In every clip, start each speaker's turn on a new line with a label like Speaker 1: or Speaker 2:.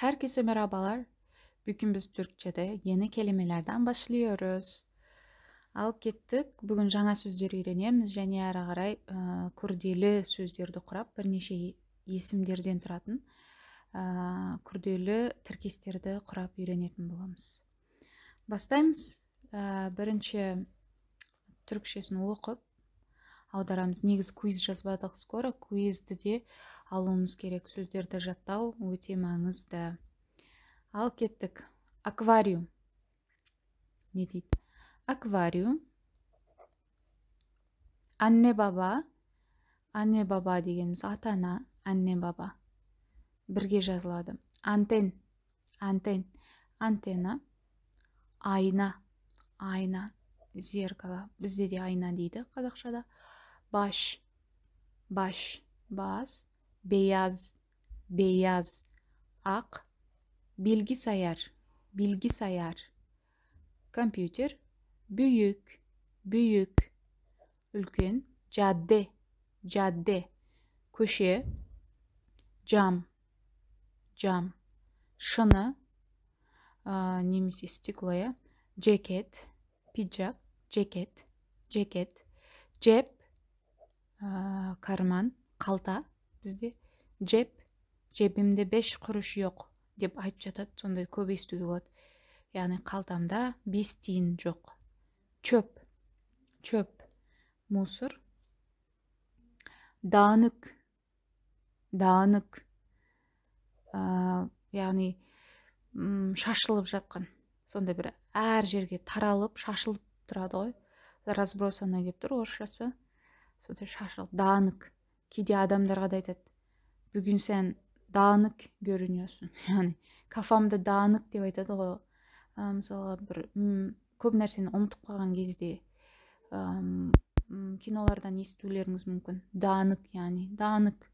Speaker 1: Herkese merhabalar. Bugün biz Türkçe'de yeni kelimelerden başlıyoruz. Алып кеттік. Бүгін жаңа сөздер үйренеміз және әрі қарай күрделі сөздерді құрап, бірнеше есімдерден тұратын күрделі тіркестерді құрап үйренетін боламыз. Бастаймыз. Бірінші түркшесін оқып аударамыз. Негізі квиз жазбадық, скоро квизді де алуымыз керек. Сөздерді жаттау өте маңызды. Алып кеттік. Аквариум. Не дейді? Аквариум. Anne baba. Anne baba дегеніміз ата-ана, anne baba. Бірге жазылады. Антен. Антен. Антена. Айна. Айна. Зеркало. Бізде де айна дейді қазақшада. Baş. Baş. Bas. Beyaz. Beyaz. Ақ. Bilgisayar. Bilgisayar. Компьютер. Büyük. Büyük. Үлкен. Cadde. Cadde. Köşe. Cam. Cam. Шыны. Немесе стеклоя. Ceket. Pijak. Ceket. Ceket. Cep. Karman. Қалта. Бізде. Cep. Cebimde 5 kuruş yok деп айтып жатады. Сондай көп естуге болады. Яғни қалтамда 5 тиын жоқ. Çöp. Çöp. Мусор. Dağınık. Dağınık. Яғни шашылып жатқан. Сондай бір әр жерге таралып, шашылып тұрады ғой. Разбросано деп тұр орысшасы. Сондай шашылып. Dağınık. Кейде адамдарға да айтады. Бүгін сен dağınık görünüyorsun. Yani kafamda dağınık деп айтады ғой. Мысалға бір көп нәрсені ұмытып қалған кезде кинолардан естулеріңіз мүмкін. Dağınık, yani dağınık.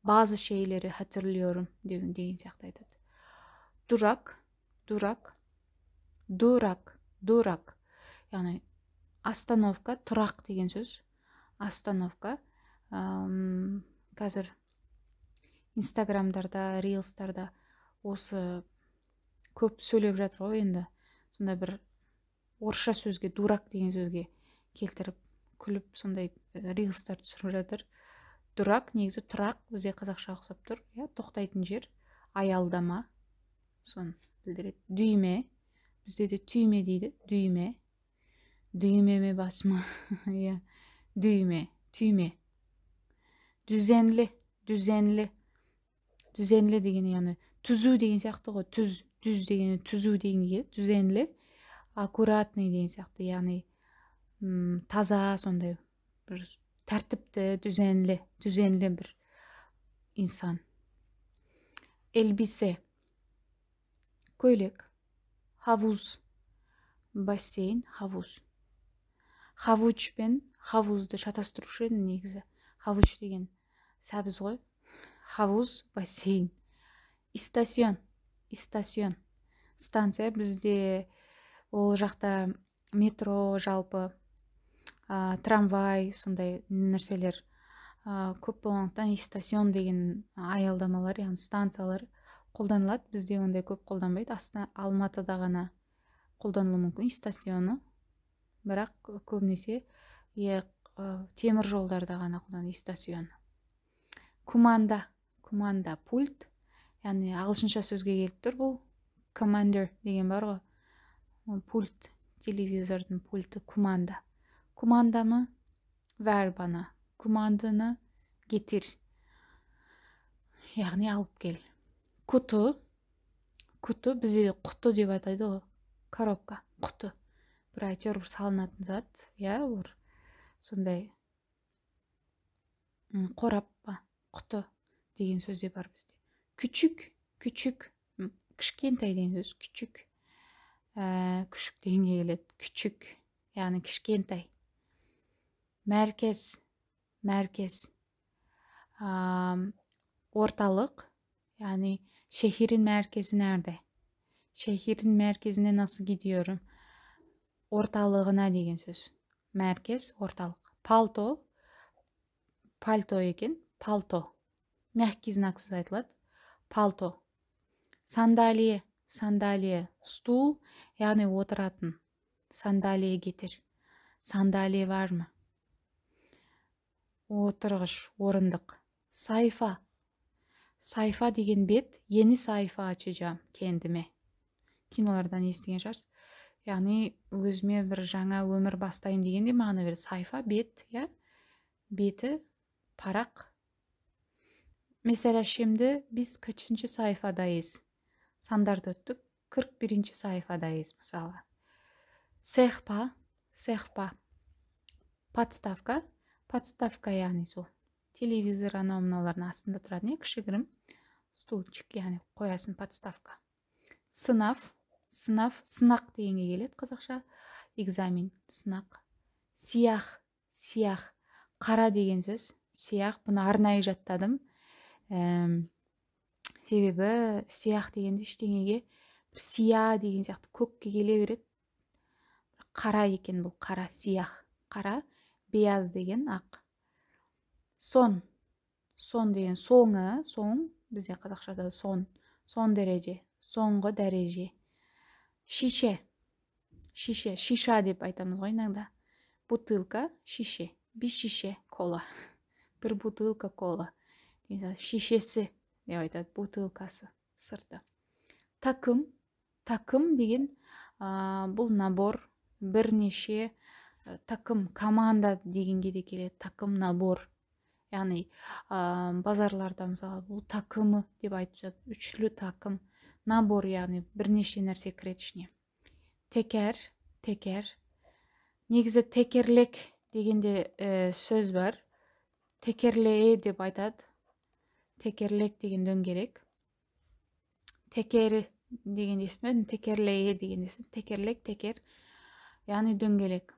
Speaker 1: Bazı şeyleri hatırlıyorum деген сияқты айтады. Durak. Durak. Durak. Durak. Yani остановка, тұрақ деген сөз. Остановка. Қазір инстаграмдарда, рилстарда осы көп сөйлеп жатыр ғой енді. Сонда бір орысша сөзге, дурак деген сөзге келтіріп, күліп, сондай рилстар түсіріп жатыр. Дурак негізі тұрақ, бізде қазақша ұқсап тұр. Тоқтайтын жер, аялдама. Соны білдіреді. Дүйме. Бізде де түйме дейді. Дүйме. Düğmeme basma. Düğme, tüyme. Düzenli, düzenli. Düzenli degeni yani түзу деген сияқты ғой. Düz degeni түзу дегенге келеді. Düzenli, аккуратный деген сияқты. Яғни таза, сондай бір тәртіпті, düzenli бір инсан. Elbise. Көйлек. Havuz. Бассейн, havuz. Havuç пен havuzды шатастырушы едім негізі. Havuç деген сәбіз ғой. Havuz, бассейн. Истасион. Истасион. Станция. Бізде ол жақта метро, жалпы трамвай, сондай нәрселер көп болғандықтан истасион деген аялдамалар, яғни станциялар қолданылады. Бізде ондай көп қолданбайды. Алматыда ғана қолданылуы мүмкін истасионы. Бірақ көбінесе темір жолдарда ғана қолданылады истасион. Kumanda. Kumanda, пульт. Яғни ағылшынша сөзге келіп тұр бұл. Commander деген бар ғой. Пульт, телевизордың пульті, kumanda. Kumandamı ver bana. Kumandаны getir. Яғни алып кел. Kutu. Kutu бізде құты деп атайды ғой. Коробка, құты. Бір әйтеуір салынатын зат, сондай қорап па, құты деген сөзде бар бізде. Küçük, küçük, кішкентай деген сөз, küçük. Күшік дегенге келеді. Küçük, яғни кішкентай. Merkez, merkez. Ortalık, yani şehrin merkezi nerede? Şehrin merkezine nasıl gidiyorum? Орталығына деген сөз. Merkez, орталық. Palto, palto екен. Palto. Мягкий знаксыз айтылады. Palto. Сандалие, сандалие, стул, яғни отыратын. Сандалие кетер. Сандалие var mı? Отырғыш, орындық. Sayfa. Sayfa деген бет, yeni sayfa açacağım kendime. Кинолардан естіген шығарсыз. Яғни өзіме бір жаңа өмір бастаймын дегенде мағына береді. Sayfa, бет, ya. Beti, парақ. Mesela şimdi biz kaçıncı sayfadayız? Sandарды өттік. 41-ші sayfadayız мысалы. Сехпа, сехпа. Подставка. Подставка яғни сол. Телевизор анау мынаулардың астында тұрады, не кішігірім стульчик, яғни қоясын подставка. Сынав, сынав, сынақ дегенге келеді қазақша. Экзамен, сынақ. Сиях, сиях. Қара деген сөз. Сиях, бұны арнайы жаттадым. Себебі сиях дегенде ештеңеге бір сия деген сияқты көкке келе береді. Қара екен бұл, қара, сиях. Қара, beyaz деген ақ. Сон, сон деген соңы, соң, бізде қазақшада сон, сон дәреже, соңғы дәреже. Шише, шише, шиша деп айтамыз ғой иногда. Бутылка, шише, bir şişe kola. Bir butılka kola. Şişesi деп айтады, бутылкасы, сырты. Takım, takım деген бұл набор, бірнеше takım, команда дегенге де келеді. Takım, набор. Яғни базарларда мысалы бұл takımы деп айтып жатыр. Үчлі takım, набор яғни бірнеше нәрсе кіреді ішіне. Teker, teker. Негізі tekерлек дегенде сөз бар. Tekerleğe деп айтады. Tekerlek деген дөңгелек. Tekeri деген естімедім. Tekerleğe деген естімедім. Tekerlek, teker. Яғни дөңгелек.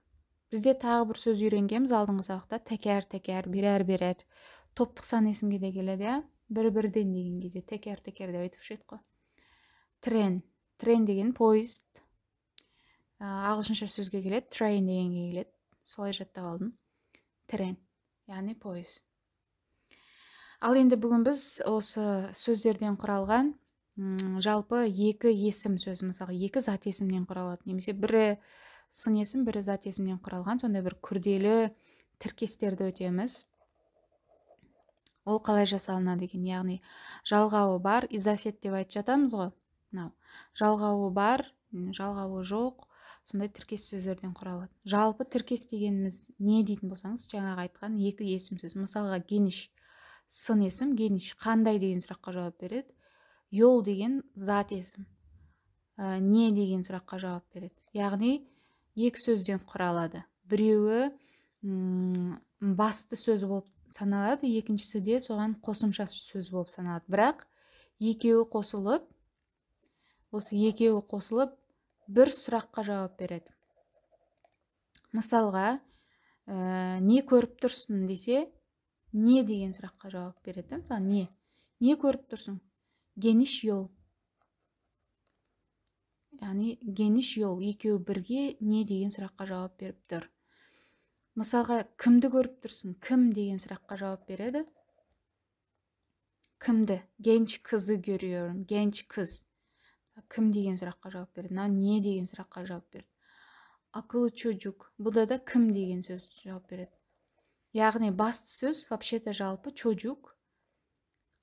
Speaker 1: Бізде тағы бір сөз үйренгенбіз алдыңғы сабақта. Teker, teker, birer, birer. Топтық сан есімге де келеді. Bir-birden деген кезде teker, teker деп айтып жүреді ғой. Tren. Tren деген поезд. Ағылшынша сөзге келеді. Train дегенге келеді. Солай жаттап алдым. Tren. Яғни поезд. Ал енді бүгін біз осы сөздерден құралған жалпы екі есім сөз, мысалы екі зат есімнен құралады, немесе бірі сын есім, бірі зат есімнен құралған сондай бір күрделі тіркестерді өтеміз. Ол қалай жасалынады деген, яғни жалғауы бар, изафет деп айтып жатамыз ғой. Жалғауы бар, жалғауы жоқ, сондай тіркес сөздерден құралады. Жалпы тіркес дегеніміз не дейтін болсаңыз, жаңағы айтқан екі есім сөз. Мысалға гениш, сын есім, гениш қандай деген сұраққа жауап береді. Yol деген зат есім, не деген сұраққа жауап береді. Яғни екі сөзден құралады. Біреуі басты сөз болып саналады, екіншісі де соған қосымша сөз болып саналады. Бірақ екеуі қосылып бір сұраққа жауап береді. Мысалға, не көріп тұрсың десе, не деген сұраққа жауап береді. Мысалы, не көріп тұрсың? Geniş yol. Яғни geniş yol, екеуі бірге не деген сұраққа жауап беріп тұр. Мысалға, кімді көріп тұрсың? Кім деген сұраққа жауап береді. Кімді? Genç kızı görüyorum. Genç kız. Кім деген сұраққа жауап береді. Не деген сұраққа жауап береді. Akıllı çocuk. Бұда да кім деген сөз жауап береді. Яғни басты сөз, вообще-то жалпы, çocuk.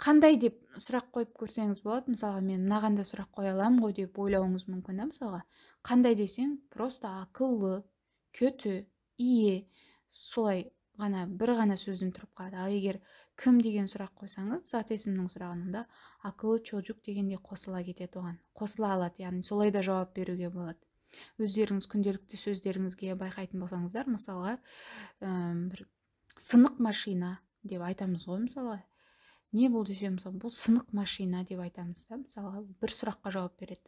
Speaker 1: Қандай деп сұрақ қойып көрсеңіз болады. Мысалға, мен мынағанда сұрақ қоя аламын ғой деп ойлауыңыз мүмкін. Мысалға, қандай десең, просто акыллы, kötü, iyi, солай ғана бір ғана сөзден тұрып қалады. Ал егер кім деген сұрақ қойсаңыз, зат есімнің сұрағында акыллы çocuk дегенде қосыла кетеді оған. Қосыла алады, яғни солай да жауап беруге болады. Өздеріңіз күнделікті сөздеріңізге байқайтын болсаңыздар, мысалға, бір сынық машина деп айтамыз ғой, мысалға. Не бұл десе, мысалы, бұл сынық машина деп айтамыз. Мысалға, бір сұраққа жауап береді.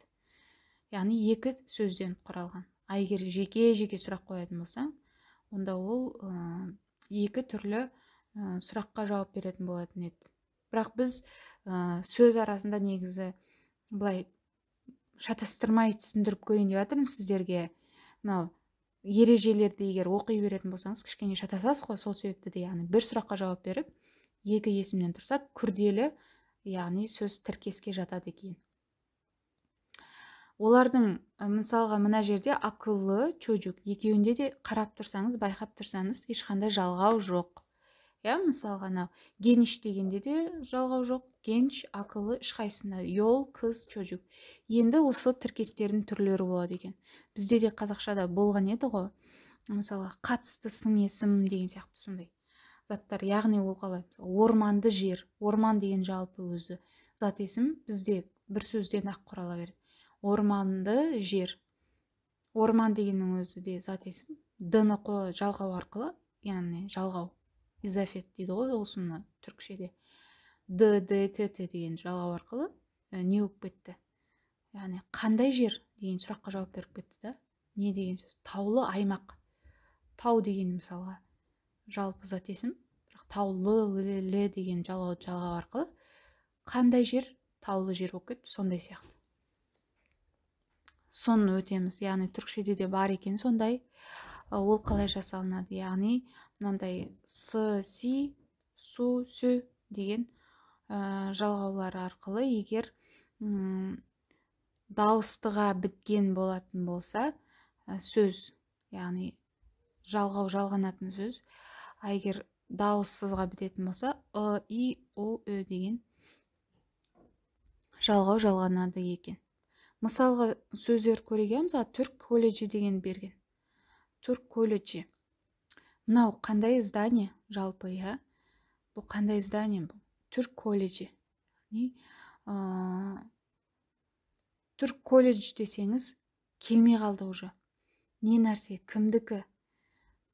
Speaker 1: Яғни екі сөзден құралған. А егер жеке-жеке сұрақ қоятын болсаң, онда ол екі түрлі сұраққа жауап беретін болатын еді. Бірақ біз сөз арасында негізі былай шатастырмай түсіндіріп көрейін деп жатырмын сіздерге. Ережелерді егер оқи беретін болсаңыз, кішкене шатасасыз ғой, сол себепті де, яғни бір сұраққа жауап беріп, екі есімнен тұрса, күрделі, яғни сөз тіркеске жатады екен. Олардың мысалға мына жерде акыллы чөжүк екеуінде де қарап тұрсаңыз, байқап тұрсаңыз, ешқандай жалғау жоқ. Мысалға анау гениш дегенде де жалғау жоқ. Генч, акыллы, ешқайсысында йол, қыз, чөжүк. Енді осы тіркестердің түрлері болады екен. Бізде де қазақшада болған еді ғой. Мысалға қатысты сын есім деген сияқты сондай заттар. Яғни ол қалай? Орманды жер. Орман деген жалпы өзі зат есім бізде бір сөзден ақ құрала береді. Орманды жер. Орман дегеннің өзі де зат есім. Д-ны жалғау арқылы, яғни жалғау, изафет дейді ғой, осыны түркшеде. Д, Д, Т, Т деген жалғау арқылы не болып кетті? Яғни қандай жер деген сұраққа жауап беріп кетті да. Не деген сөз? Таулы аймақ. Тау деген мысалға жалпы зат есім, бірақ таулы лі деген жалғау арқылы қандай жер? Таулы жер болып кетті, сондай сияқты. Соны өтеміз. Яғни түркшеде де бар екен сондай. Ол қалай жасалынады? Яғни мынандай с, си, су, сө деген жалғаулар арқылы егер дауыстыға біткен болатын болса сөз, яғни жалғанатын сөз, егер дауыссызға бітетін болса и, у, ö деген жалғау жалғанады екен. Мысалға сөздер көрейік, мысалы түрк колледжі деген берген. Түрк колледжі. Мынау қандай здание жалпы, бұл қандай здание бұл? Түрк колледжі. Түрк колледж десеңіз келмей қалды уже. Не нәрсе, кімдікі,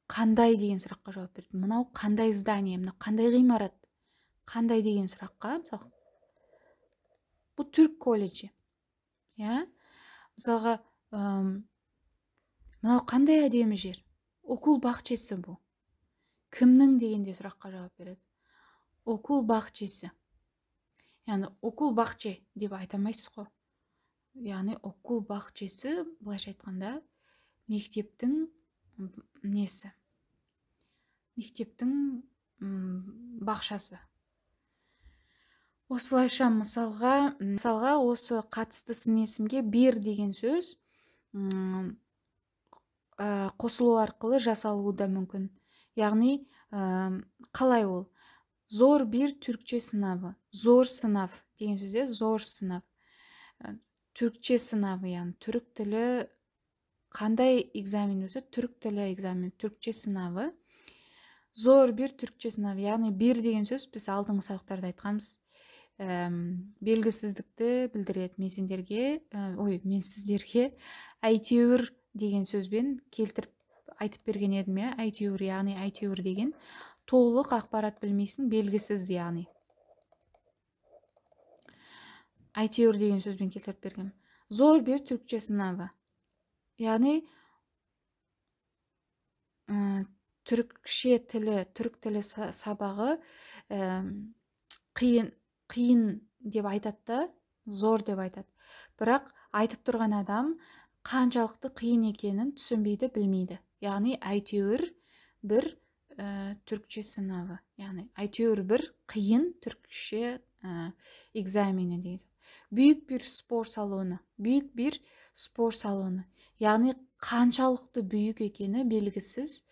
Speaker 1: қандай деген сұраққа жауап берді. Мынау қандай здание, мынау қандай ғимарат, қандай деген сұраққа, мысалы, бұл түрк колледжі. Мысалға, мынау қандай әдемі жер, окул бақшасы бұл. Кімнің дегенде сұраққа жауап береді. Окул бақшасы. Яғни окул бақче деп айтамайсыз ғой. Яғни окул бақшасы, былайша айтқанда, мектептің несі? Мектептің бақшасы. Осылайша мысалға осы қатысты сын есімге бер деген сөз қосылу арқылы жасалуы да мүмкін. Яғни қалай ол? Зор бір түркче сынавы. Зор сынав деген сөзде зор сынав. Түркче сынавы, яғни түрік тілі қандай экзамен өсі? Түрік тілі экзамен, түркче сынавы. Зор бір түркче сынавы, яғни бір деген сөз біз алдыңғы сабақтарда айтқанбыз. Белгісіздікті білдіреді. Мен сіздерге әйтеуір деген сөзбен келтіріп айтып берген едім, әйтеуір, яғни әйтеуір деген толық ақпарат білмейсің, белгісіз, яғни әйтеуір деген сөзбен келтіріп берген. Зор бір түркче сынавы, яғни түрікше тілі, түрік тілі сабағы қиын деп айтады, зор деп айтады. Бірақ айтып тұрған адам қаншалықты қиын екенін түсінбейді, білмейді. Яғни әйтеуір бір түркче сынавы. Яғни әйтеуір бір қиын түркше экзамені деген. Büyük bir spor salonu. Büyük bir spor salonu. Яғни қаншалықты büyük екені белгісіз.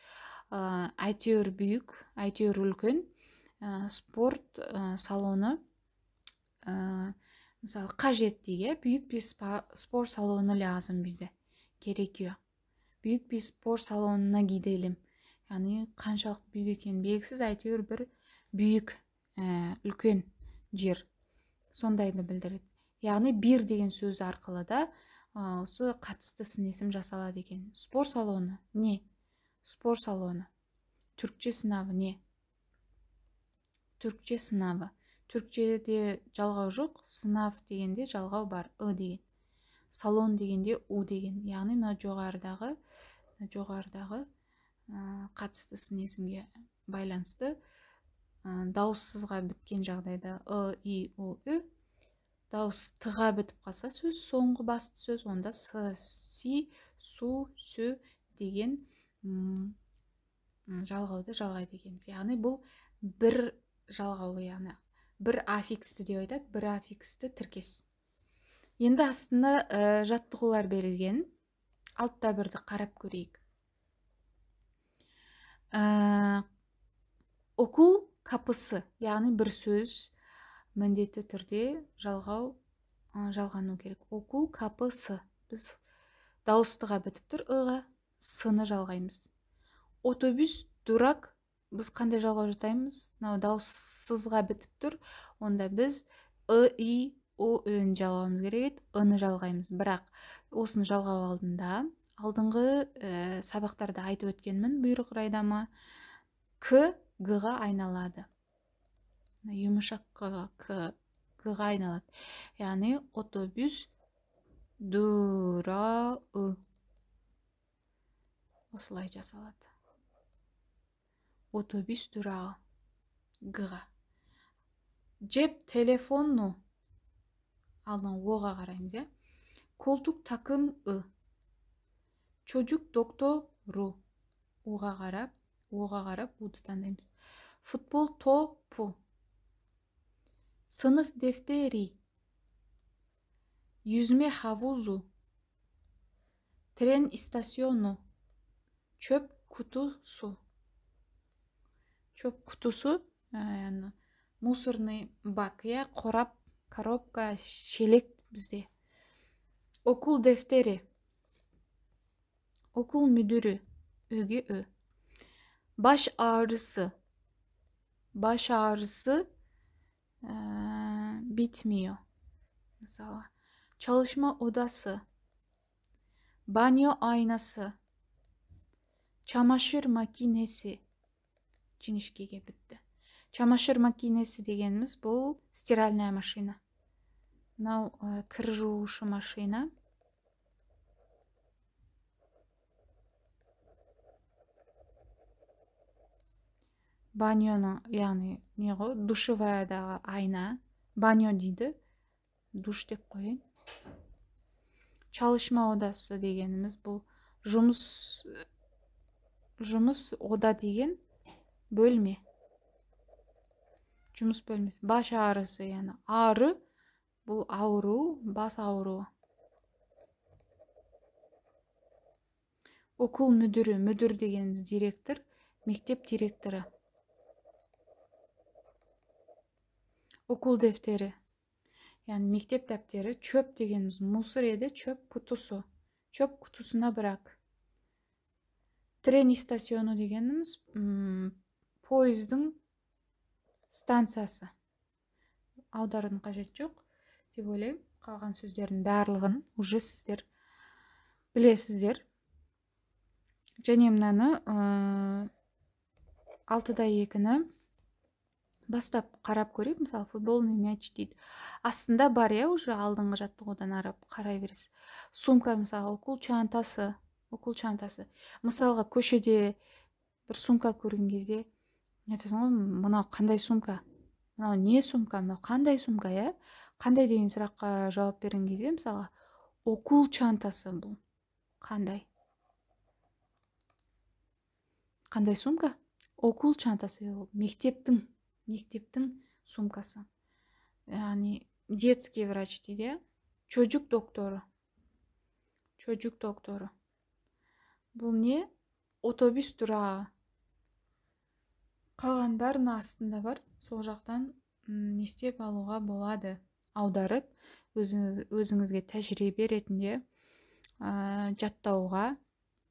Speaker 1: Әйтеуір büyük, әйтеуір үлкен спорт салоны. Мысалы қажет деген, büyük bir spor salonu lazım bize. Gerekiyor. Büyük bir spor salonuna gidelim. Яғни қаншалықты büyük екені белгісіз, әйтеуір бір büyük, үлкен жер. Сондайды білдіреді. Яғни бір деген сөз арқылы да осы қатысты сын есім жасалады екен. Спор салоны не? Спор салоны. Түркче сынавы не? Түркче сынавы. Түркчеде жалғау жоқ, сынав дегенде жалғау бар, деген. Салон дегенде у деген. Яғни мына жоғарыдағы қатысты сын есімге байланысты дауыссызға біткен жағдайда и, у, ү. Дауыстыға бітіп қалса сөз, соңғы басты сөз, онда с, си, су, сө деген жалғауды жалғайды екенбіз. Яғни бұл бір жалғаулы, яғни бір аффиксті деп айтады, бір аффиксті тіркес. Енді астында жаттығулар берілген. Алтта бірді қарап көрейік. Окул капысы, яғни бір сөз міндетті түрде жалғану керек. Окул капысы. Біз дауыстыға бітіп тұр, ыға, сыны жалғаймыз. Отобус дурак, біз қандай жалғау жатаймыз? Дауыссызға бітіп тұр, онда біз и, о, өн жалғауымыз керек, ыны жалғаймыз. Бірақ осыны жалғау алдыңғы сабақтарда айтып өткенмін, бұйрық райдама к, г-ға айналады. Юмышақ к-ға айналады. Яғни отобус дура осылай жасалады. Отобус дура г-ға. Жеп телефону алдын оға қараймыз. Колтук такым чожук доктору оға қарап уды таңдаймыз. Футбол топу. Сынып дефтери. Yüzme havuzu. Tren istasyonu. Çöp kutusu. Çöp kutusu yani мусорный бак, қорап, коробка, шелек бізде. Окул дефтери. Окул müdürü. Өге ö. Baş ağrısı. Baş ağrısı bitmiyor. Mesela çalışma odası. Banyo aynası. Çamaşır makinesi. Жіңішкеге бітті. Çamaşır makinesi дегеніміз бұл стиральная машина. Мынау кір жуушы машина. Баньоны, яғни не ғой, душеваядағы айна. Баньо дейді. Душ деп қойын. Çalışma odası дегеніміз бұл жұмыс ода деген бөлме. Жұмыс бөлмесі. Баш ağrısı, яғни ağrы, бұл ауру, бас ауруы. Окул мүдірі. Мүдір дегеніміз директор, мектеп директоры. Окул дефтері. Yani мектеп дәптері. Çöp дегеніміз мусор еді, çöp kutusu. Çöp kutusuna bırak. Tren istasyonu дегеніміз поездың станциясы. Аударудың қажет жоқ деп ойлаймын. Қалған сөздердің барлығын уже сіздер білесіздер. Және мынаны 6-да 2-ні бастап қарап көрейік. Мысалы, футболный мяч дейді. Астында бар, уже алдыңғы жаттығудан арап қарай бересіз. Сумка, мысалы, окул чантасы. Мысалға, көшеде бір сумка көрген кезде, айтасың ғой, мынау қандай сумка? Мынау не сумка? Мынау қандай сумка, я? Қандай деген сұраққа жауап берген кезде, мысалға, окул чантасы бұл. Қандай? Қандай сумка? Окул чантасы, мектептің сумкасы. Яғни детский врач дейді. Çocuk doktoru. Бұл не? Отобус durағы. Қалған бәрінің астында бар. Сол жақтан естеп алуға болады. Аударып, өзіңізге тәжірибе ретінде жаттауға,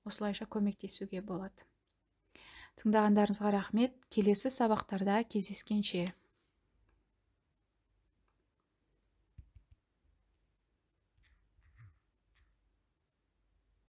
Speaker 1: осылайша көмектесуге болады. Тыңдағандарыңызға рахмет. Келесі сабақтарда кездескенше.